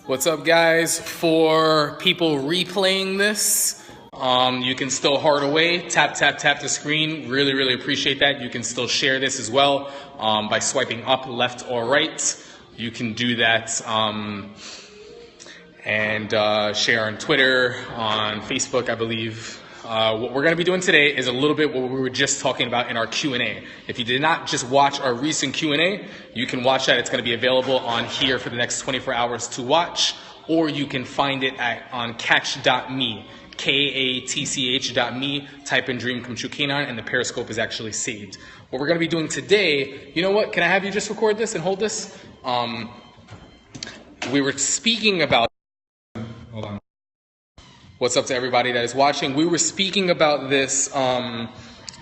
What's up, guys? For people replaying this, you can still heart away, tap the screen. Really appreciate that. You can still share this as well by swiping up, left, or right. You can do that and share on Twitter, on Facebook, I believe. What we're going to be doing today is a little bit what we were just talking about in our Q&A. If you did not just watch our recent Q&A, you can watch that. It's going to be available on here for the next 24 hours to watch, or you can find it on catch.me, KATCH.me, type in Dream Come True Canine, and the Periscope is actually saved. What we're going to be doing today, you know what? Can I have you just record this and hold this? We were speaking about... Hold on. What's up to everybody that is watching? We were speaking about this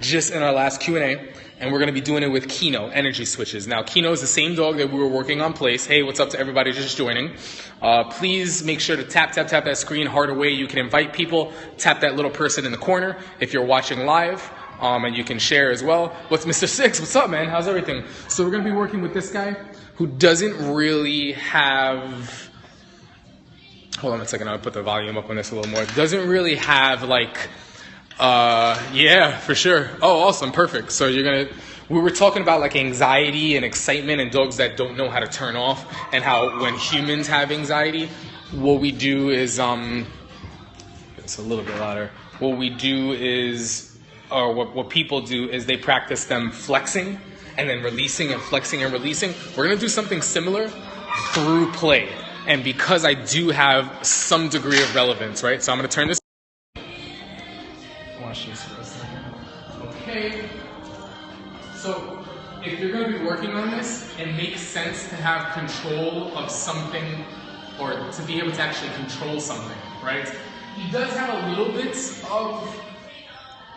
just in our last Q&A, and we're going to be doing it with Kino, energy switches. Now, Kino is the same dog that we were working on place. Hey, what's up to everybody just joining? Please make sure to tap that screen, heart away. You can invite people, tap that little person in the corner if you're watching live, and you can share as well. What's Mr. Six? What's up, man? How's everything? So we're going to be working with this guy who doesn't really have... Hold on a second, I'll put the volume up on this a little more. It doesn't really have like, yeah, for sure. Oh, awesome, perfect. So we were talking about like anxiety and excitement and dogs that don't know how to turn off, and how when humans have anxiety, what we do is, it's a little bit louder. What we do is, or what people do is they practice them flexing and then releasing and flexing and releasing. We're gonna do something similar through play. And because I do have some degree of relevance, right? So I'm going to turn this. Watch this for a second. Okay. So if you're going to be working on this, it makes sense to have control of something, or to be able to actually control something, right? He does have a little bit of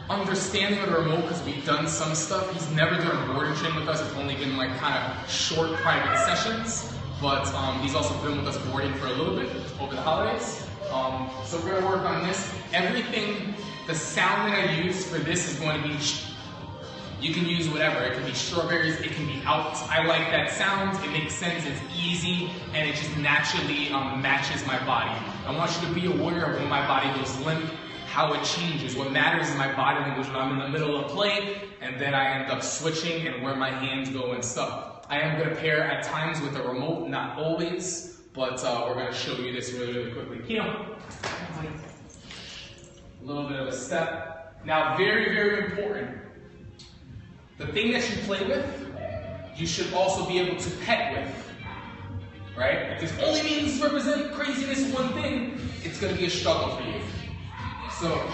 understanding of the remote because we've done some stuff. He's never done a board and train with us. It's only been like kind of short private sessions. But he's also been with us boarding for a little bit over the holidays. So we're going to work on this. Everything, the sound that I use for this is going to be, you can use whatever. It can be strawberries, it can be out. I like that sound, it makes sense, it's easy, and it just naturally matches my body. I want you to be aware of when my body goes limp, how it changes. What matters is my body language when I'm in the middle of play, and then I end up switching and where my hands go and stuff. I am going to pair at times with a remote, not always, but we're going to show you this really quickly. Kino, a little bit of a step. Now, very important. The thing that you play with, you should also be able to pet with, right? If this only means represent craziness one thing, it's going to be a struggle for you. So,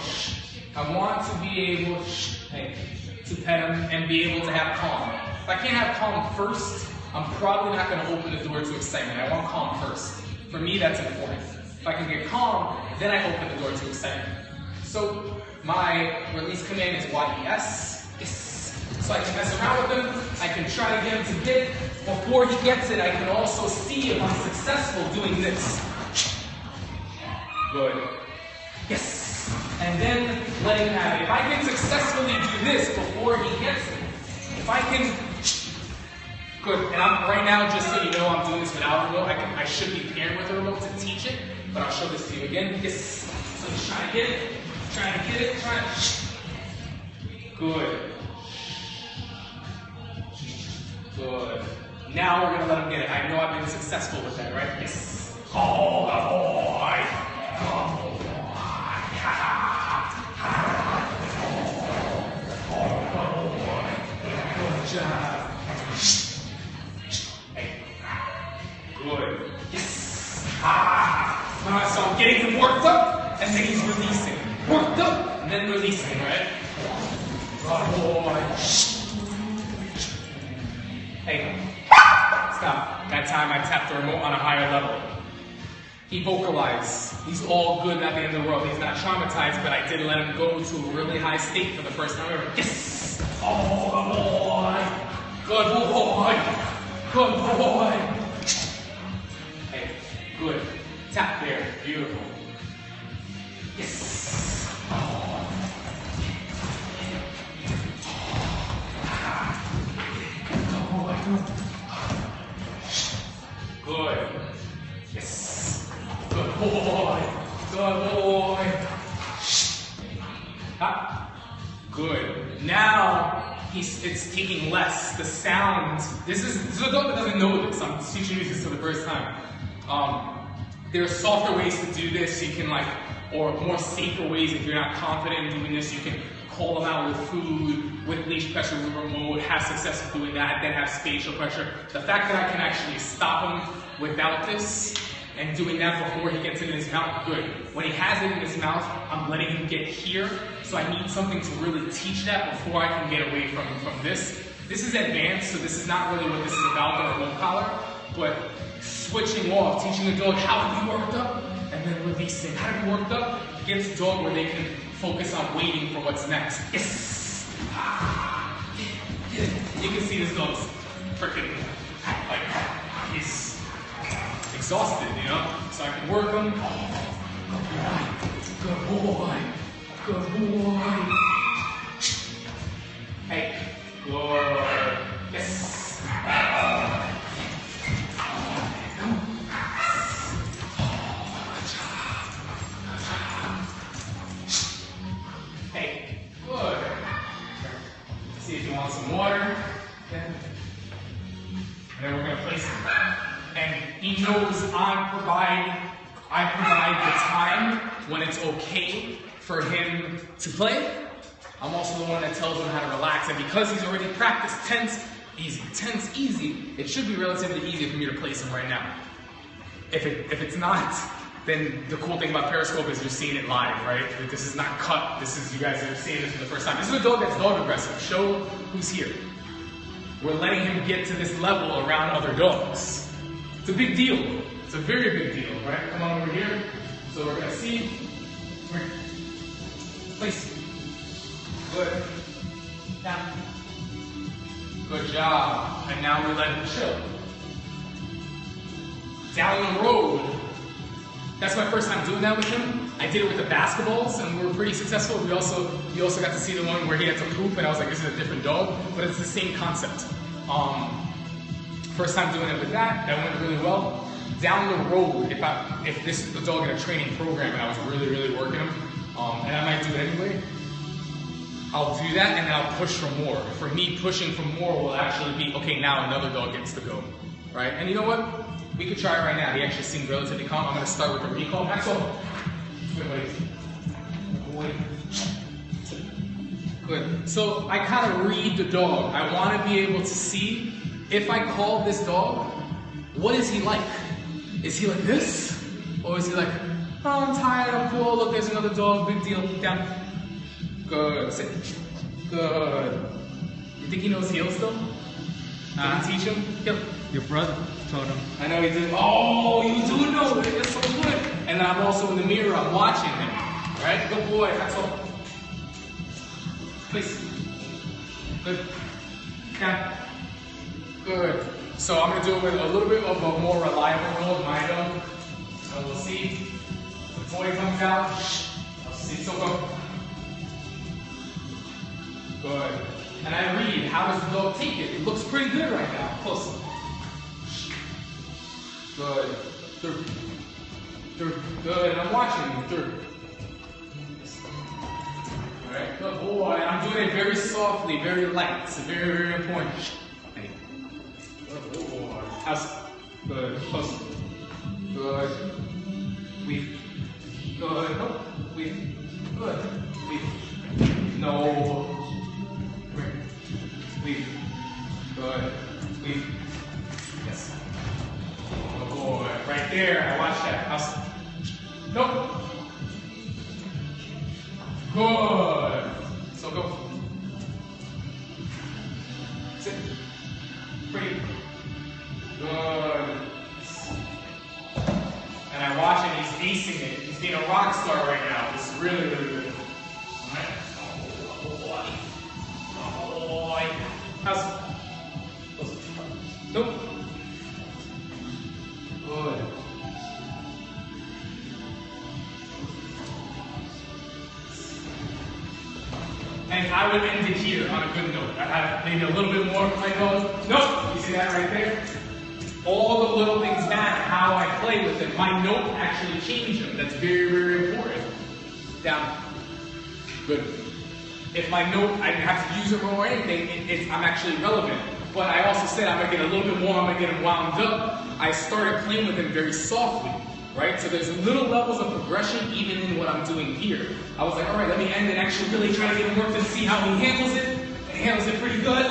I want to be able to pet him and be able to have calm. If I can't have calm first, I'm probably not going to open the door to excitement. I want calm first. For me, that's important. If I can get calm, then I open the door to excitement. So my release command is YES. So I can mess around with him. I can try to get him to get it. Before he gets it, I can also see if I'm successful doing this. Good. Yes. And then let him have it. If I can successfully do this before he gets it, if I can, good, and I'm right now, just so you know, I'm doing this without a remote. I should be paired with a remote to teach it, but I'll show this to you again. Yes. So just trying to get it, Good. Good. Now we're gonna let him get it. I know I've been successful with that, right? Yes. Oh, boy. Oh, boy. Good job. Hey. Good. Yes. So I'm getting him worked up, and then he's releasing. Worked up, and then releasing, right? Good boy. Hey. Stop. That time I tapped the remote on a higher level. He vocalized. He's all good at the end of the world. He's not traumatized, but I did let him go to a really high state for the first time ever. Yes! Oh, boy! Good boy! Good boy! Hey, good. Tap there. Beautiful. Yes! Oh. Good boy. Good. Yes. Good boy. Good boy. Ah. Good. Now it's taking less. The sound. This is a dog that doesn't know this. I'm teaching you this for the first time. There are softer ways to do this. You can or more safer ways if you're not confident in doing this. You can call them out with food, with leash pressure, with remote, have success with doing that, then have spatial pressure. The fact that I can actually stop him without this and doing that before he gets it in his mouth, good. When he has it in his mouth, I'm letting him get here, so I need something to really teach that before I can get away from this. This is advanced, so this is not really what this is about, the remote collar, but switching off, teaching the dog how to be worked up, and then releasing. How to be worked up gets the dog where they can focus on waiting for what's next. Yes! Ah. You can see this dog's freaking, he's exhausted, you know? So I can work him. Good boy. Good boy. Hey, good. Yes. Come on. Hey, good. See if you want some water. And then we're going to place him. And he knows I provide the time when it's okay for him to play. I'm also the one that tells him how to relax. And because he's already practiced tense, easy, it should be relatively easy for me to place him right now. If it's not, then the cool thing about Periscope is you're seeing it live, right? This is not cut. This is, you guys are seeing this for the first time. This is a dog that's dog aggressive. Show who's here. We're letting him get to this level around other dogs. It's a big deal. It's a very big deal, right? Come on over here. So we're gonna see. Place. Good. Down. Good job. And now we let him chill. Down the road. That's my first time doing that with him. I did it with the basketballs, and we were pretty successful. You also got to see the one where he had to poop, and I was like, this is a different dog, but it's the same concept. First time doing it with that went really well. Down the road, if this is the dog in a training program and I was really working him, and I might do it anyway, I'll do that and then I'll push for more. For me, pushing for more will actually be, okay, now another dog gets to go, right? And you know what? We could try it right now. He actually seemed relatively calm. I'm gonna start with the recall. That's all. Good. So I kind of read the dog. I want to be able to see if I call this dog, what is he like? Is he like this? Or is he like, oh, I'm tired, I'm full, look, there's another dog, big deal, down. Good. Sit. Good. You think he knows heel still? Did you teach him? Yep. Your brother taught him. I know he did. Oh, you do know it. That's so good. And then I'm also in the mirror. I'm watching him. All right? Good boy. That's all. Please. Good. Down. Good. So I'm going to do it with a little bit of a more reliable dog, my dog. So we'll see. The toy comes out. I'll see. So go. Good. And I read, how does the dog take it? It looks pretty good right now. Close. Good. Through. Through. Good. And I'm watching you. Through. Alright, good boy. I'm doing it very softly, very light. It's very important. Hey. Good boy. How's good. Close. Good. Weave. Good. Nope. Weave. Good. Weave. No. Weave. Good. Weave. Yes. Good boy. Right there. I watch that. How's nope. Good. So go. Sit. Breathe. Good. And I watch it, he's acing it. He's being a rock star right now. This is really good. Alright? Oh boy. Oh boy. How's nope. Good. And I would end it here on a good note. I have maybe a little bit more of my dog. Nope. You see that right there? All the little things matter how I play. play with them, my note actually change them. That's very, very important. Down. Good. If my note, I didn't have to use it or anything, I'm actually relevant. But I also said I'm going to get a little bit more, I'm going to get them wound up. I started playing with them very softly, right? So there's little levels of progression even in what I'm doing here. I was like, all right, let me end and actually really try to get him worked and see how he handles it. And he handles it pretty good.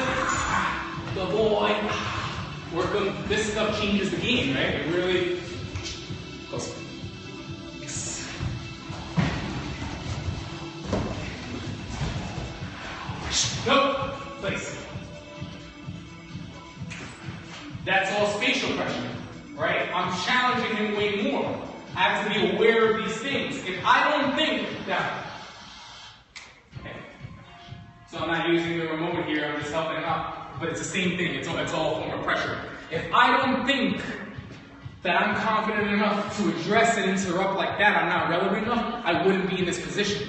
The boy. Work him. This stuff changes the game, right? It really goes. Nope. Place. That's all spatial pressure, right? I'm challenging him way more. I have to be aware of these things. If I don't think that, okay. So I'm not using the remote here, I'm just helping him out, but it's the same thing, it's all a form of pressure. If I don't think that I'm confident enough to address and interrupt like that, I'm not relevant enough, I wouldn't be in this position.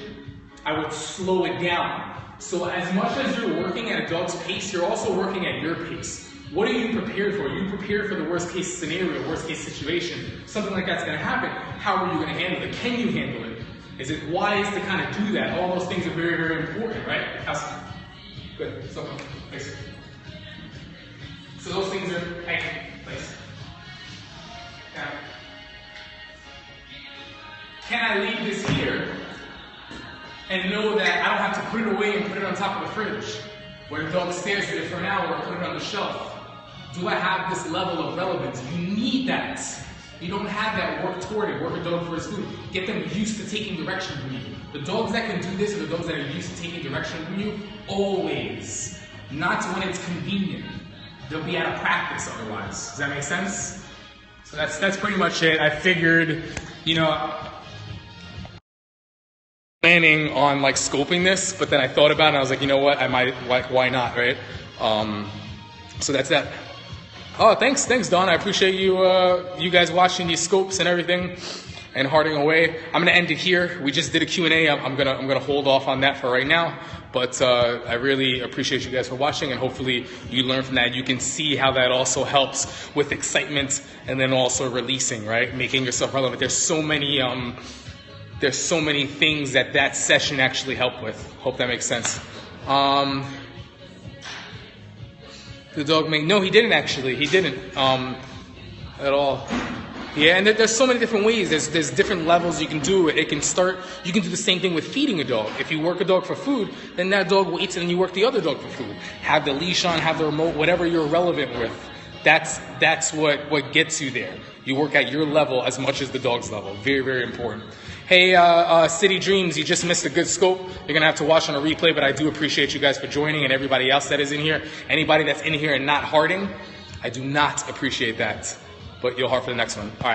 I would slow it down. So as much as you're working at a dog's pace, you're also working at your pace. What are you prepared for? Are you prepared for the worst case scenario, worst case situation? Something like that's going to happen. How are you going to handle it? Can you handle it? Is it wise to kind of do that? All those things are very, very important, right? Good. So, place. So those things are, place. Now, can I leave this here and know that I don't have to put it away and put it on top of the fridge where the dog stares at it for an hour or put it on the shelf? Do I have this level of relevance? You need that. You don't have that, work toward it, work a dog for his food. Get them used to taking direction from you. The dogs that can do this are the dogs that are used to taking direction from you, always. Not when it's convenient. They'll be out of practice otherwise. Does that make sense? So that's pretty much it. I figured, planning on like scoping this, but then I thought about it and I was like, you know what, I might, why not, right? So that's that. Oh, thanks, Don. I appreciate you guys watching these scopes and everything and harding away. I'm gonna end it here. We just did a Q&A. I'm gonna hold off on that for right now. But I really appreciate you guys for watching, and hopefully you learn from that. You can see how that also helps with excitement and then also releasing, right? Making yourself relevant. There's so many things that session actually helped with. Hope that makes sense. The dog no, he didn't actually. He didn't at all. Yeah, and there's so many different ways. There's different levels you can do it. You can do the same thing with feeding a dog. If you work a dog for food, then that dog will eat it and you work the other dog for food. Have the leash on, have the remote, whatever you're relevant with. That's what gets you there. You work at your level as much as the dog's level. Very, very important. Hey, City Dreams, you just missed a good scope. You're going to have to watch on a replay, but I do appreciate you guys for joining and everybody else that is in here. Anybody that's in here and not harding, I do not appreciate that. But you'll hard for the next one. All right.